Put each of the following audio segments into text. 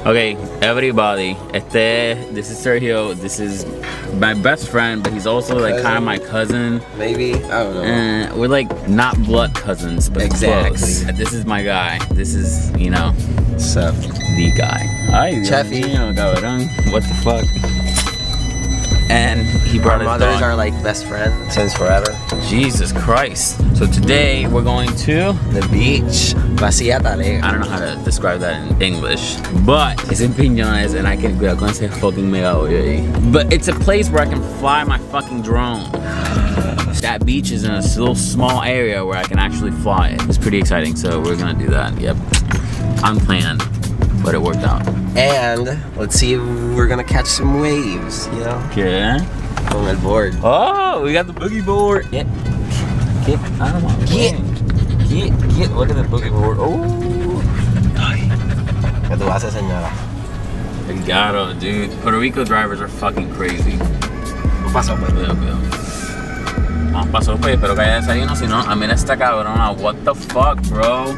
Okay, everybody, this is Sergio. This is my best friend, but he's also like kind of my cousin. Maybe, I don't know. And we're like not blood cousins, but exactly. Close. This is my guy. This is, you know, Sup? The guy. Ay, Cheffy. What the fuck? And he brought Our his mothers dog. are like best friends since forever. Jesus Christ. So today we're going to The beach. Vacía, Talega. I don't know how to describe that in English, but it's in Piñones and I can go and say fucking mega hoy. But it's a place where I can fly my fucking drone. That beach is in a little small area where I can actually fly it. It's pretty exciting, so we're gonna do that. Yep. Unplanned, but it worked out. And let's see if we're gonna catch some waves, you know? Okay. On that board. Oh, we got the boogie board. Get out of my way. Get. Look at the boogie board. Oh. Que tú haces, señora? Gato, dude. Puerto Rico drivers are fucking crazy. ¿Qué pasó, pues? Vamos pasó, pues. Espero que haya desayuno. Si no, mira esta cabrona. What the fuck, bro?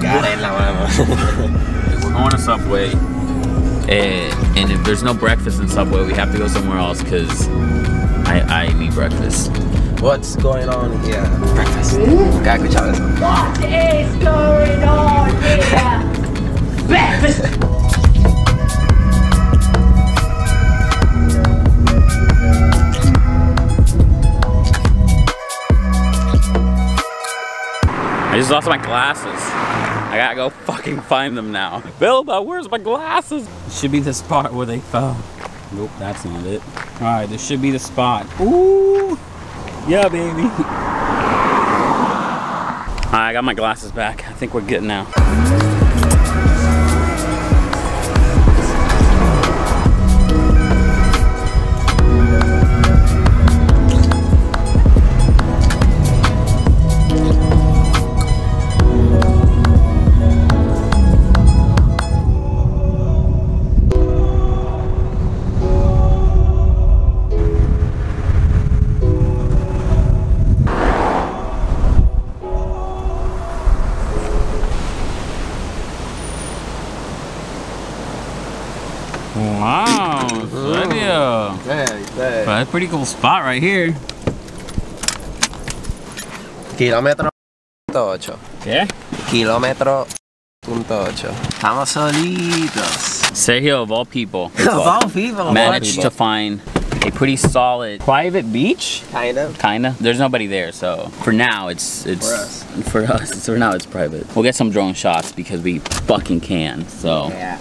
Cara en la mano. We're going to Subway. And if there's no breakfast in Subway, we have to go somewhere else because I need breakfast. What's going on here? Breakfast. Acá escuchaba eso. What is going on here? Breakfast. I just lost my glasses. I gotta go fucking find them now. Bilba, where's my glasses? Should be the spot where they fell. Nope, that's not it. All right, this should be the spot. Ooh, yeah, baby. All right, I got my glasses back. I think we're good now. Wow, Sergio. Hey. That's a pretty cool spot right here. Kilómetro .8. ¿Qué? Kilómetro .8. Estamos solitos. Sergio, of all people, Of all people. managed to find a pretty solid private beach. Kind of. Kinda. There's nobody there, so for now it's For us. For now it's private. We'll get some drone shots because we fucking can. So. Yeah.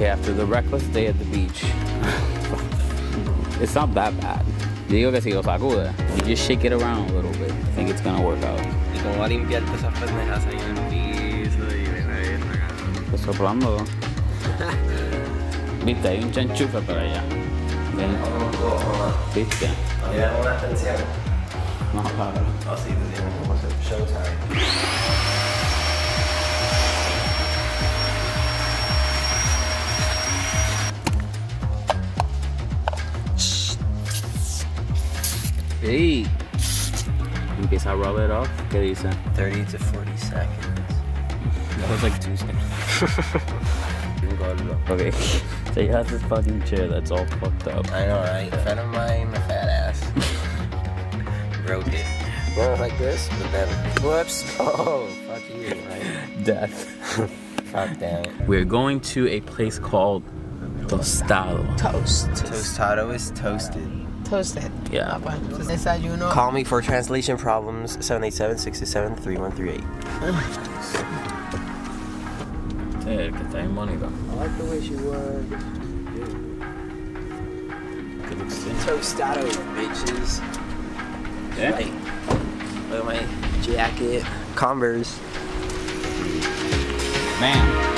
Okay, after the reckless day at the beach, it's not that bad. Digo que si lo sacude, you just shake it around a little bit. I think it's gonna work out. Y como va a limpiarte esas pendejas ahí en el piso y Estoy soplando. Viste, hay un chanchufe para allá. Ven. Viste. Mira una atención. No, claro. Oh, sí, te tienen como hacer showtime. Hey. Empieza a rub it off. ¿Qué dice? 30 to 40 seconds. That was like 2 seconds. Okay. So he has this fucking chair that's all fucked up. I know, right? A friend of mine, a fat ass, broke it. Well, like this, but then, whoops. Oh, fuck you, right? Death. Fuck damn it. We're going to a place called Tostado. Toast. Tostado is toasted. Toasted. Yeah. Desayuno. Call me for translation problems, 787-667-3138. Que está bien bonito. I like the way she was. Tostado, bitches. Yeah? Like, look at my jacket. Converse. Man.